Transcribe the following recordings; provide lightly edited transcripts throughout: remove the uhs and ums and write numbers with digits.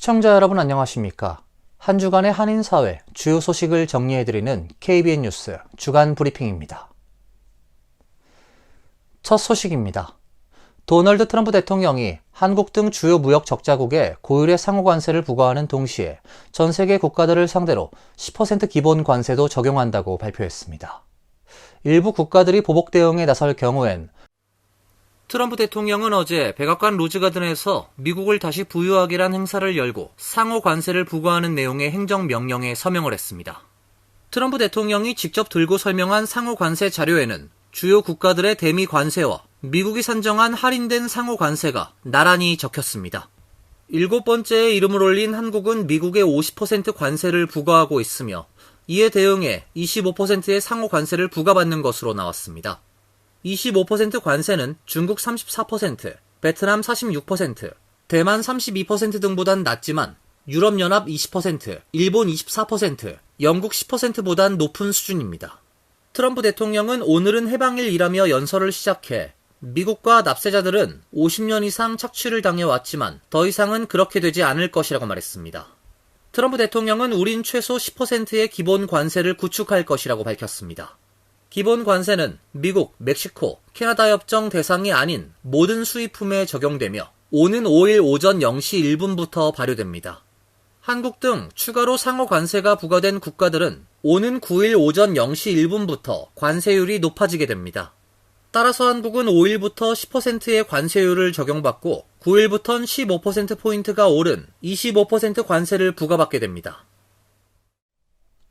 시청자 여러분 안녕하십니까? 한 주간의 한인사회 주요 소식을 정리해드리는 KBN 뉴스 주간 브리핑입니다. 첫 소식입니다. 도널드 트럼프 대통령이 한국 등 주요 무역 적자국에 고율의 상호관세를 부과하는 동시에 전 세계 국가들을 상대로 10% 기본 관세도 적용한다고 발표했습니다. 일부 국가들이 보복 대응에 나설 경우엔 트럼프 대통령은 어제 백악관 로즈가든에서 미국을 다시 부유하게란 행사를 열고 상호 관세를 부과하는 내용의 행정명령에 서명을 했습니다. 트럼프 대통령이 직접 들고 설명한 상호 관세 자료에는 주요 국가들의 대미 관세와 미국이 산정한 할인된 상호 관세가 나란히 적혔습니다. 7번째에 이름을 올린 한국은 미국의 50% 관세를 부과하고 있으며 이에 대응해 25%의 상호 관세를 부과받는 것으로 나왔습니다. 25% 관세는 중국 34%, 베트남 46%, 대만 32% 등보단 낮지만 유럽연합 20%, 일본 24%, 영국 10%보단 높은 수준입니다. 트럼프 대통령은 오늘은 해방일이라며 연설을 시작해 미국과 납세자들은 50년 이상 착취를 당해왔지만 더 이상은 그렇게 되지 않을 것이라고 말했습니다. 트럼프 대통령은 우린 최소 10%의 기본 관세를 구축할 것이라고 밝혔습니다. 기본 관세는 미국, 멕시코, 캐나다 협정 대상이 아닌 모든 수입품에 적용되며 오는 5일 오전 0시 1분부터 발효됩니다. 한국 등 추가로 상호 관세가 부과된 국가들은 오는 9일 오전 0시 1분부터 관세율이 높아지게 됩니다. 따라서 한국은 5일부터 10%의 관세율을 적용받고 9일부터는 15%포인트가 오른 25% 관세를 부과받게 됩니다.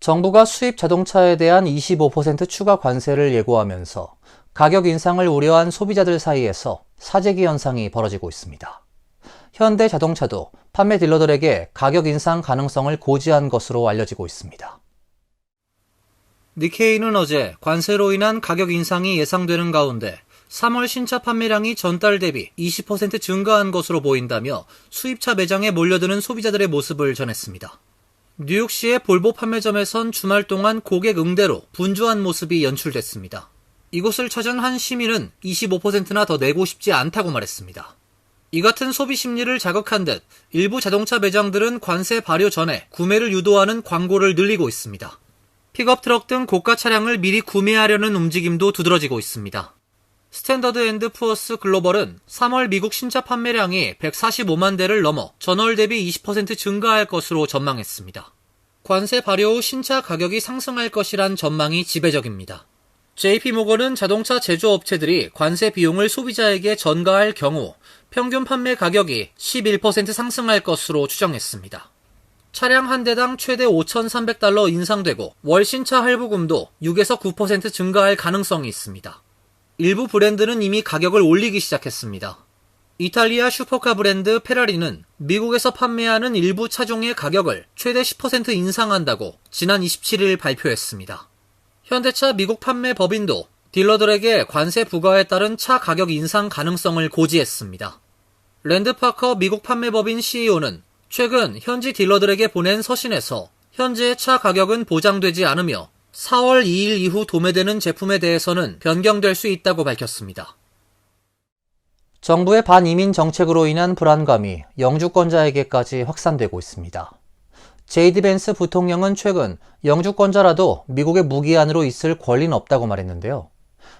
정부가 수입 자동차에 대한 25% 추가 관세를 예고하면서 가격 인상을 우려한 소비자들 사이에서 사재기 현상이 벌어지고 있습니다. 현대 자동차도 판매 딜러들에게 가격 인상 가능성을 고지한 것으로 알려지고 있습니다. 니케이는 어제 관세로 인한 가격 인상이 예상되는 가운데 3월 신차 판매량이 전달 대비 20% 증가한 것으로 보인다며 수입차 매장에 몰려드는 소비자들의 모습을 전했습니다. 뉴욕시의 볼보 판매점에선 주말 동안 고객 응대로 분주한 모습이 연출됐습니다. 이곳을 찾은 한 시민은 25%나 더 내고 싶지 않다고 말했습니다. 이 같은 소비 심리를 자극한 듯 일부 자동차 매장들은 관세 발효 전에 구매를 유도하는 광고를 늘리고 있습니다. 픽업 트럭 등 고가 차량을 미리 구매하려는 움직임도 두드러지고 있습니다. 스탠더드 앤드 푸어스 글로벌은 3월 미국 신차 판매량이 145만 대를 넘어 전월 대비 20% 증가할 것으로 전망했습니다. 관세 발효 후 신차 가격이 상승할 것이란 전망이 지배적입니다. JP모건은 자동차 제조업체들이 관세 비용을 소비자에게 전가할 경우 평균 판매 가격이 11% 상승할 것으로 추정했습니다. 차량 한 대당 최대 $5,300 인상되고 월 신차 할부금도 6에서 9% 증가할 가능성이 있습니다. 일부 브랜드는 이미 가격을 올리기 시작했습니다. 이탈리아 슈퍼카 브랜드 페라리는 미국에서 판매하는 일부 차종의 가격을 최대 10% 인상한다고 지난 27일 발표했습니다. 현대차 미국 판매 법인도 딜러들에게 관세 부과에 따른 차 가격 인상 가능성을 고지했습니다. 랜드파커 미국 판매 법인 CEO는 최근 현지 딜러들에게 보낸 서신에서 현재의 차 가격은 보장되지 않으며 4월 2일 이후 도매되는 제품에 대해서는 변경될 수 있다고 밝혔습니다. 정부의 반이민 정책으로 인한 불안감이 영주권자에게까지 확산되고 있습니다. 제이디 벤스 부통령은 최근 영주권자라도 미국의 무기한으로 있을 권리는 없다고 말했는데요.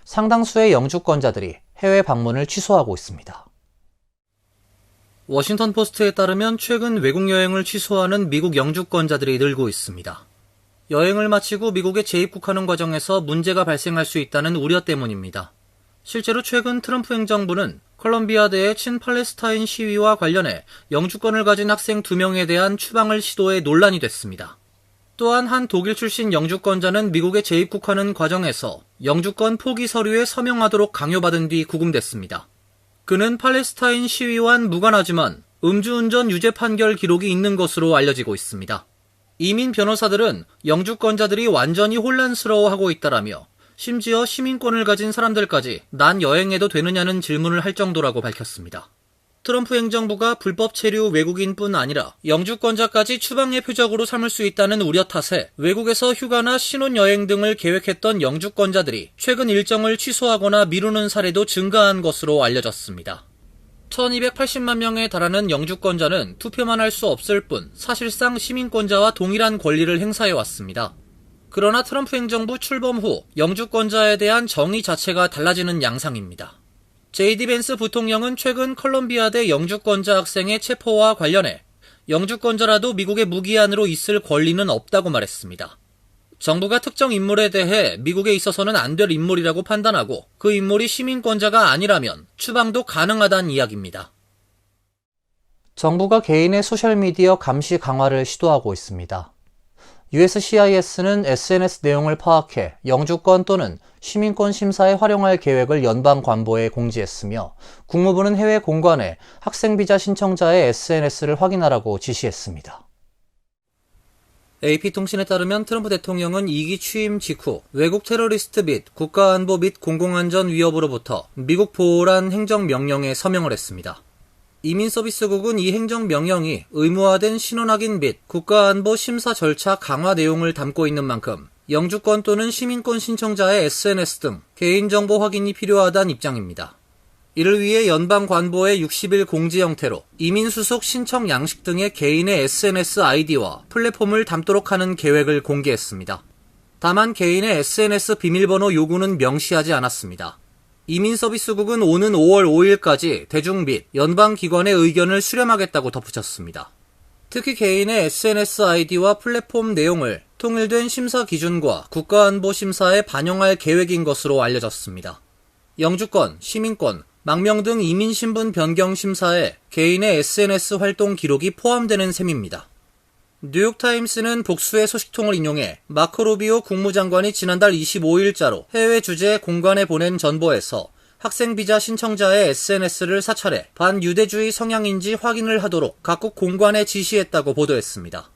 상당수의 영주권자들이 해외 방문을 취소하고 있습니다. 워싱턴 포스트에 따르면 최근 외국 여행을 취소하는 미국 영주권자들이 늘고 있습니다. 여행을 마치고 미국에 재입국하는 과정에서 문제가 발생할 수 있다는 우려 때문입니다. 실제로 최근 트럼프 행정부는 컬럼비아대의 친팔레스타인 시위와 관련해 영주권을 가진 학생 2명에 대한 추방을 시도해 논란이 됐습니다. 또한 한 독일 출신 영주권자는 미국에 재입국하는 과정에서 영주권 포기 서류에 서명하도록 강요받은 뒤 구금됐습니다. 그는 팔레스타인 시위와는 무관하지만 음주운전 유죄 판결 기록이 있는 것으로 알려지고 있습니다. 이민 변호사들은 영주권자들이 완전히 혼란스러워하고 있다라며 심지어 시민권을 가진 사람들까지 난 여행해도 되느냐는 질문을 할 정도라고 밝혔습니다. 트럼프 행정부가 불법 체류 외국인뿐 아니라 영주권자까지 추방의 표적으로 삼을 수 있다는 우려 탓에 외국에서 휴가나 신혼여행 등을 계획했던 영주권자들이 최근 일정을 취소하거나 미루는 사례도 증가한 것으로 알려졌습니다. 1280만 명에 달하는 영주권자는 투표만 할 수 없을 뿐 사실상 시민권자와 동일한 권리를 행사해왔습니다. 그러나 트럼프 행정부 출범 후 영주권자에 대한 정의 자체가 달라지는 양상입니다. JD 벤스 부통령은 최근 컬럼비아대 영주권자 학생의 체포와 관련해 영주권자라도 미국의 무기한으로 있을 권리는 없다고 말했습니다. 정부가 특정 인물에 대해 미국에 있어서는 안 될 인물이라고 판단하고 그 인물이 시민권자가 아니라면 추방도 가능하다는 이야기입니다. 정부가 개인의 소셜미디어 감시 강화를 시도하고 있습니다. USCIS는 SNS 내용을 파악해 영주권 또는 시민권 심사에 활용할 계획을 연방관보에 공지했으며 국무부는 해외 공관에 학생비자 신청자의 SNS를 확인하라고 지시했습니다. AP통신에 따르면 트럼프 대통령은 2기 취임 직후 외국 테러리스트 및 국가안보 및 공공안전 위협으로부터 미국 보호란 행정명령에 서명을 했습니다. 이민서비스국은 이 행정명령이 의무화된 신원 확인 및 국가안보 심사 절차 강화 내용을 담고 있는 만큼 영주권 또는 시민권 신청자의 SNS 등 개인정보 확인이 필요하다는 입장입니다. 이를 위해 연방관보의 60일 공지 형태로 이민수속 신청 양식 등의 개인의 SNS 아이디와 플랫폼을 담도록 하는 계획을 공개했습니다. 다만 개인의 SNS 비밀번호 요구는 명시하지 않았습니다. 이민서비스국은 오는 5월 5일까지 대중 및 연방기관의 의견을 수렴하겠다고 덧붙였습니다. 특히 개인의 SNS 아이디와 플랫폼 내용을 통일된 심사 기준과 국가안보 심사에 반영할 계획인 것으로 알려졌습니다. 영주권, 시민권, 망명 등 이민신분 변경 심사에 개인의 SNS 활동 기록이 포함되는 셈입니다. 뉴욕타임스는 복수의 소식통을 인용해 마코 루비오 국무장관이 지난달 25일자로 해외 주재 공관에 보낸 전보에서 학생비자 신청자의 SNS를 사찰해 반유대주의 성향인지 확인을 하도록 각국 공관에 지시했다고 보도했습니다.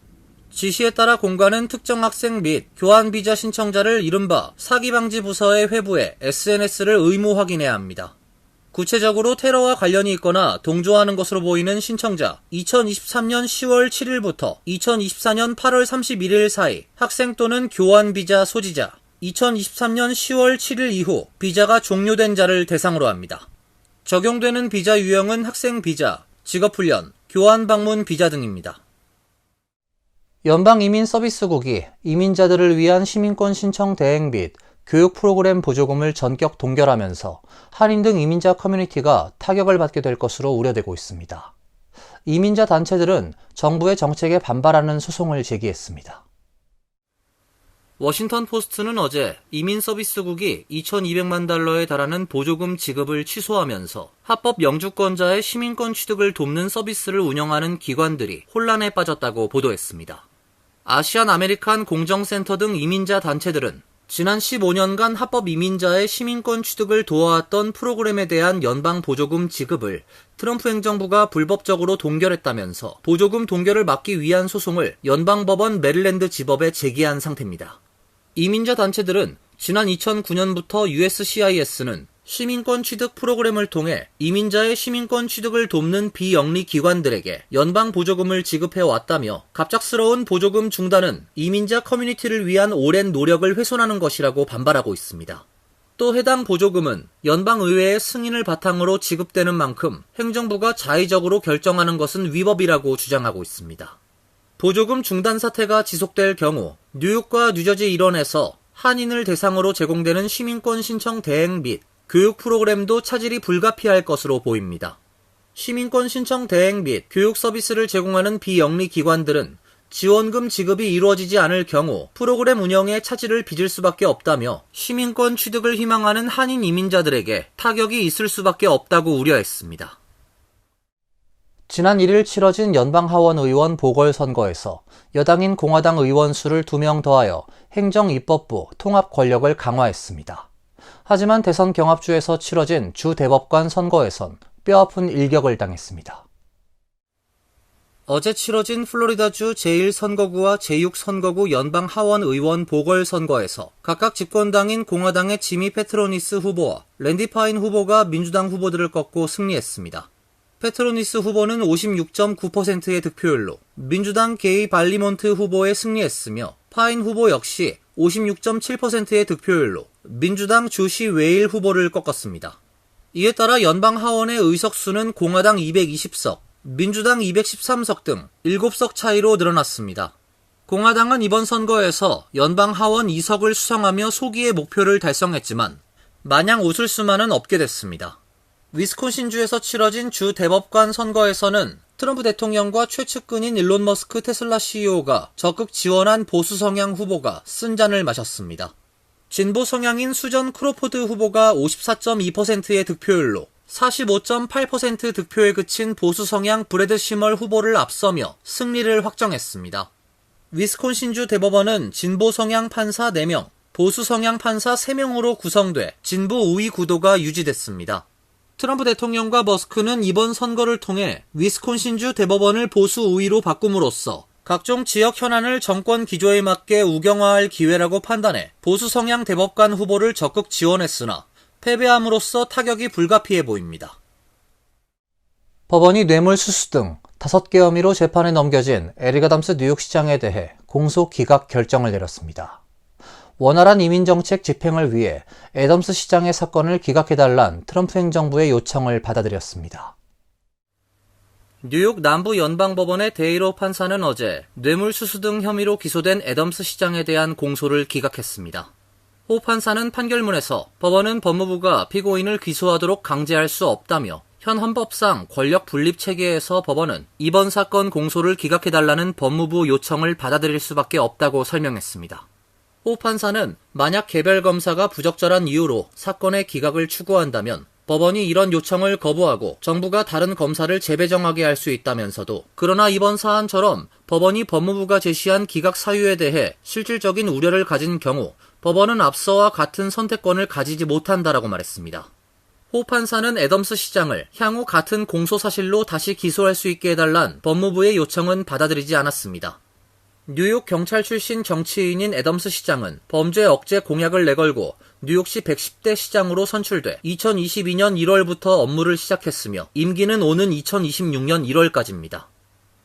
지시에 따라 공관은 특정 학생 및 교환비자 신청자를 이른바 사기방지 부서에 회부해 SNS를 의무 확인해야 합니다. 구체적으로 테러와 관련이 있거나 동조하는 것으로 보이는 신청자 2023년 10월 7일부터 2024년 8월 31일 사이 학생 또는 교환비자 소지자 2023년 10월 7일 이후 비자가 종료된 자를 대상으로 합니다. 적용되는 비자 유형은 학생비자, 직업훈련, 교환방문 비자 등입니다. 연방이민서비스국이 이민자들을 위한 시민권 신청 대행 및 교육 프로그램 보조금을 전격 동결하면서 한인 등 이민자 커뮤니티가 타격을 받게 될 것으로 우려되고 있습니다. 이민자 단체들은 정부의 정책에 반발하는 소송을 제기했습니다. 워싱턴 포스트는 어제 이민서비스국이 2,200만 달러에 달하는 보조금 지급을 취소하면서 합법 영주권자의 시민권 취득을 돕는 서비스를 운영하는 기관들이 혼란에 빠졌다고 보도했습니다. 아시안 아메리칸 공정센터 등 이민자 단체들은 지난 15년간 합법 이민자의 시민권 취득을 도와왔던 프로그램에 대한 연방 보조금 지급을 트럼프 행정부가 불법적으로 동결했다면서 보조금 동결을 막기 위한 소송을 연방법원 메릴랜드 지법에 제기한 상태입니다. 이민자 단체들은 지난 2009년부터 USCIS는 시민권 취득 프로그램을 통해 이민자의 시민권 취득을 돕는 비영리 기관들에게 연방 보조금을 지급해왔다며 갑작스러운 보조금 중단은 이민자 커뮤니티를 위한 오랜 노력을 훼손하는 것이라고 반발하고 있습니다. 또 해당 보조금은 연방의회의 승인을 바탕으로 지급되는 만큼 행정부가 자의적으로 결정하는 것은 위법이라고 주장하고 있습니다. 보조금 중단 사태가 지속될 경우 뉴욕과 뉴저지 일원에서 한인을 대상으로 제공되는 시민권 신청 대행 및 교육 프로그램도 차질이 불가피할 것으로 보입니다. 시민권 신청 대행 및 교육 서비스를 제공하는 비영리 기관들은 지원금 지급이 이루어지지 않을 경우 프로그램 운영에 차질을 빚을 수밖에 없다며 시민권 취득을 희망하는 한인 이민자들에게 타격이 있을 수밖에 없다고 우려했습니다. 지난 1일 치러진 연방하원의원 보궐선거에서 여당인 공화당 의원 수를 2명 더하여 행정입법부 통합 권력을 강화했습니다. 하지만 대선 경합주에서 치러진 주 대법관 선거에선 뼈아픈 일격을 당했습니다. 어제 치러진 플로리다주 제1선거구와 제6선거구 연방하원의원 보궐선거에서 각각 집권당인 공화당의 지미 페트로니스 후보와 랜디 파인 후보가 민주당 후보들을 꺾고 승리했습니다. 페트로니스 후보는 56.9%의 득표율로 민주당 게이 발리몬트 후보에 승리했으며 파인 후보 역시 56.7%의 득표율로 민주당 주시 웨일 후보를 꺾었습니다. 이에 따라 연방 하원의 의석수는 공화당 220석, 민주당 213석 등 7석 차이로 늘어났습니다. 공화당은 이번 선거에서 연방 하원 2석을 수성하며 소기의 목표를 달성했지만 마냥 웃을 수만은 없게 됐습니다. 위스콘신주에서 치러진 주 대법관 선거에서는 트럼프 대통령과 최측근인 일론 머스크 테슬라 CEO가 적극 지원한 보수 성향 후보가 쓴잔을 마셨습니다. 진보 성향인 수전 크로포드 후보가 54.2%의 득표율로 45.8% 득표에 그친 보수 성향 브래드 시멀 후보를 앞서며 승리를 확정했습니다. 위스콘신주 대법원은 진보 성향 판사 4명, 보수 성향 판사 3명으로 구성돼 진보 우위 구도가 유지됐습니다. 트럼프 대통령과 머스크는 이번 선거를 통해 위스콘신주 대법원을 보수 우위로 바꿈으로써 각종 지역 현안을 정권 기조에 맞게 우경화할 기회라고 판단해 보수 성향 대법관 후보를 적극 지원했으나 패배함으로써 타격이 불가피해 보입니다. 법원이 뇌물수수 등 5개 혐의로 재판에 넘겨진 에릭 애덤스 뉴욕시장에 대해 공소 기각 결정을 내렸습니다. 원활한 이민정책 집행을 위해 애덤스 시장의 사건을 기각해달란 트럼프 행정부의 요청을 받아들였습니다. 뉴욕 남부연방법원의 데이로 판사는 어제 뇌물수수 등 혐의로 기소된 애덤스 시장에 대한 공소를 기각했습니다. 호 판사는 판결문에서 법원은 법무부가 피고인을 기소하도록 강제할 수 없다며 현 헌법상 권력 분립 체계에서 법원은 이번 사건 공소를 기각해달라는 법무부 요청을 받아들일 수밖에 없다고 설명했습니다. 호 판사는 만약 개별 검사가 부적절한 이유로 사건의 기각을 추구한다면 법원이 이런 요청을 거부하고 정부가 다른 검사를 재배정하게 할 수 있다면서도 그러나 이번 사안처럼 법원이 법무부가 제시한 기각 사유에 대해 실질적인 우려를 가진 경우 법원은 앞서와 같은 선택권을 가지지 못한다라고 말했습니다. 호 판사는 애덤스 시장을 향후 같은 공소 사실로 다시 기소할 수 있게 해달란 법무부의 요청은 받아들이지 않았습니다. 뉴욕 경찰 출신 정치인인 애덤스 시장은 범죄 억제 공약을 내걸고 뉴욕시 110대 시장으로 선출돼 2022년 1월부터 업무를 시작했으며 임기는 오는 2026년 1월까지입니다.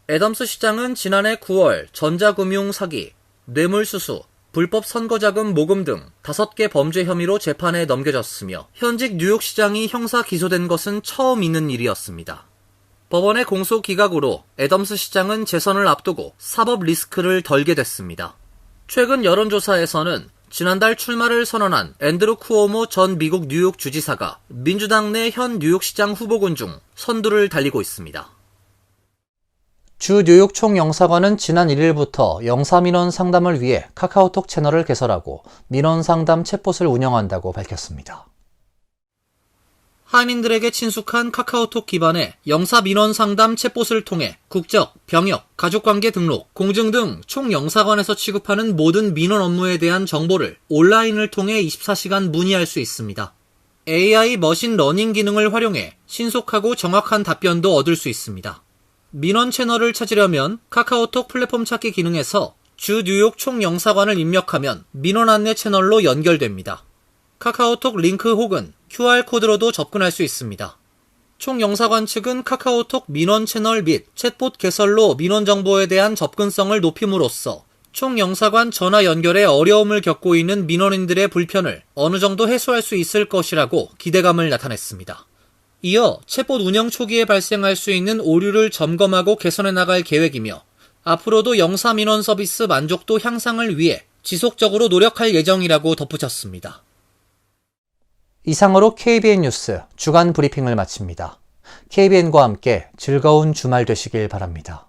애덤스 시장은 지난해 9월 전자금융 사기, 뇌물수수, 불법 선거자금 모금 등 5개 범죄 혐의로 재판에 넘겨졌으며 현직 뉴욕시장이 형사 기소된 것은 처음 있는 일이었습니다. 법원의 공소 기각으로 애덤스 시장은 재선을 앞두고 사법 리스크를 덜게 됐습니다. 최근 여론조사에서는 지난달 출마를 선언한 앤드루 쿠오모 전 미국 뉴욕 주지사가 민주당 내 현 뉴욕시장 후보군 중 선두를 달리고 있습니다. 주 뉴욕 총영사관은 지난 1일부터 영사민원 상담을 위해 카카오톡 채널을 개설하고 민원상담 챗봇을 운영한다고 밝혔습니다. 하민들에게 친숙한 카카오톡 기반의 영사민원상담 챗봇을 통해 국적, 병역, 가족관계 등록, 공증 등 총영사관에서 취급하는 모든 민원 업무에 대한 정보를 온라인을 통해 24시간 문의할 수 있습니다. AI 머신 러닝 기능을 활용해 신속하고 정확한 답변도 얻을 수 있습니다. 민원 채널을 찾으려면 카카오톡 플랫폼 찾기 기능에서 주 뉴욕 총영사관을 입력하면 민원 안내 채널로 연결됩니다. 카카오톡 링크 혹은 QR코드로도 접근할 수 있습니다. 총영사관 측은 카카오톡 민원 채널 및 챗봇 개설로 민원 정보에 대한 접근성을 높임으로써 총영사관 전화 연결에 어려움을 겪고 있는 민원인들의 불편을 어느 정도 해소할 수 있을 것이라고 기대감을 나타냈습니다. 이어 챗봇 운영 초기에 발생할 수 있는 오류를 점검하고 개선해 나갈 계획이며 앞으로도 영사민원 서비스 만족도 향상을 위해 지속적으로 노력할 예정이라고 덧붙였습니다. 이상으로 KBN 뉴스 주간 브리핑을 마칩니다. KBN과 함께 즐거운 주말 되시길 바랍니다.